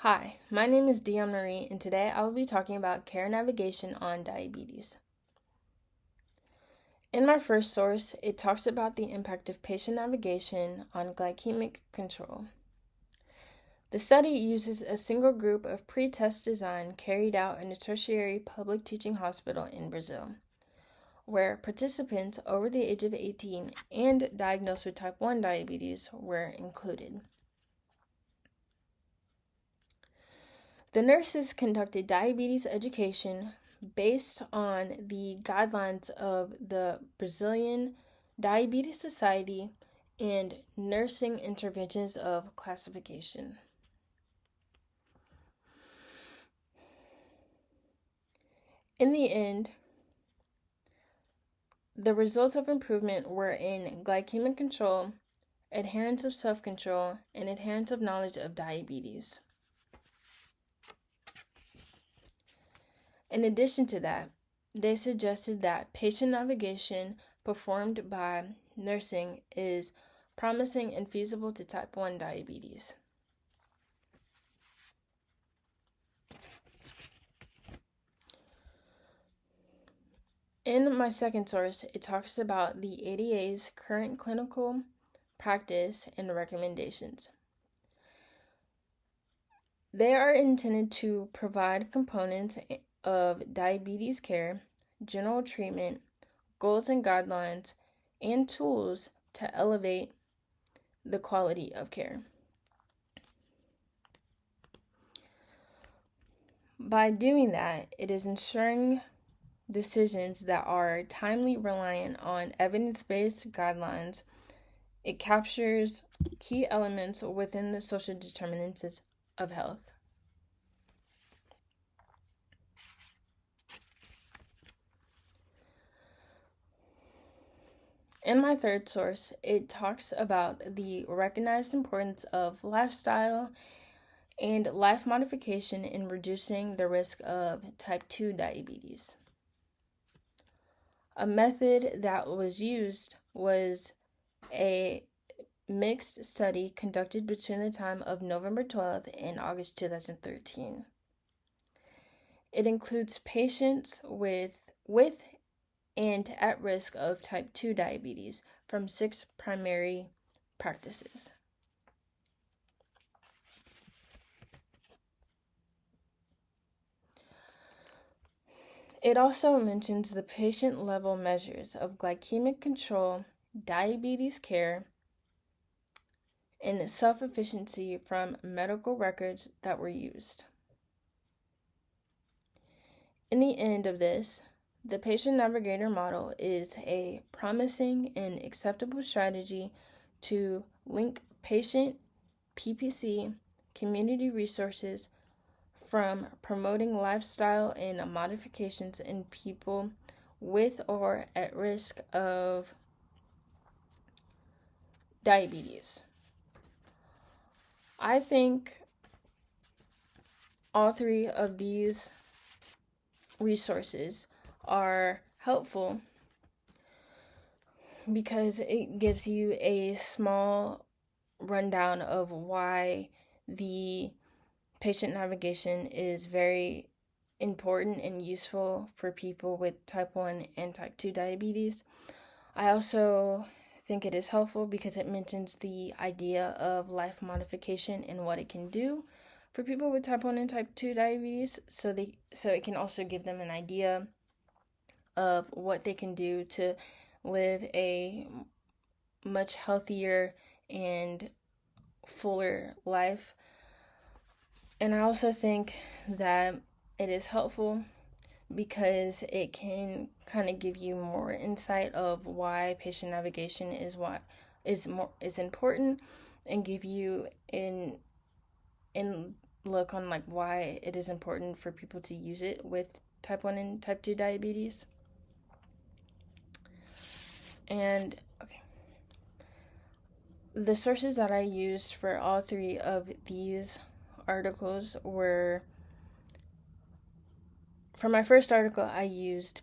Hi, my name is Dion Marie, and today I will be talking about care navigation on diabetes. In my first source, it talks about the impact of patient navigation on glycemic control. The study uses a single group of pre-test design carried out in a tertiary public teaching hospital in Brazil, where participants over the age of 18 and diagnosed with type 1 diabetes were included. The nurses conducted diabetes education based on the guidelines of the Brazilian Diabetes Society and nursing interventions of classification. In the end, the results of improvement were in glycemic control, adherence of self-control, and adherence of knowledge of diabetes. In addition to that, they suggested that patient navigation performed by nursing is promising and feasible to type 1 diabetes. In my second source, it talks about the ADA's current clinical practice and recommendations. They are intended to provide components of diabetes care, general treatment, goals and guidelines, and tools to elevate the quality of care. By doing that, it is ensuring decisions that are timely, reliant on evidence-based guidelines. It captures key elements within the social determinants of health. In my third source, it talks about the recognized importance of lifestyle and life modification in reducing the risk of type 2 diabetes. A method that was used was a mixed study conducted between the time of November 12th and August 2013. It includes patients with and at risk of type 2 diabetes from 6 primary practices. It also mentions the patient-level measures of glycemic control, diabetes care, and self-efficacy from medical records that were used. In the end of this, the patient navigator model is a promising and acceptable strategy to link patient PPC community resources from promoting lifestyle and modifications in people with or at risk of diabetes. I think all three of these resources are helpful because it gives you a small rundown of why the patient navigation is very important and useful for people with type 1 and type 2 diabetes. I also think it is helpful because it mentions the idea of life modification and what it can do for people with type 1 and type 2 diabetes, so it can also give them an idea of what they can do to live a much healthier and fuller life. And I also think that it is helpful because it can kind of give you more insight of why patient navigation is important, and give you in look on like why it is important for people to use it with type 1 and type 2 diabetes. And okay, the sources that I used for all three of these articles were, for my first article, I used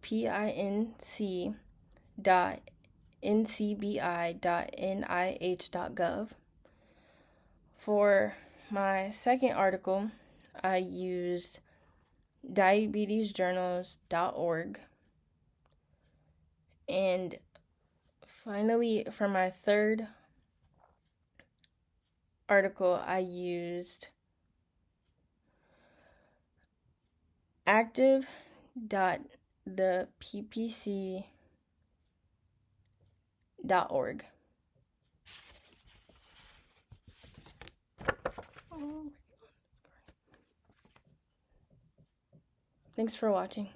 pinc.ncbi.nih.gov. For my second article, I used diabetesjournals.org. And finally, for my third article, I used active.theppc.org. Thanks for watching.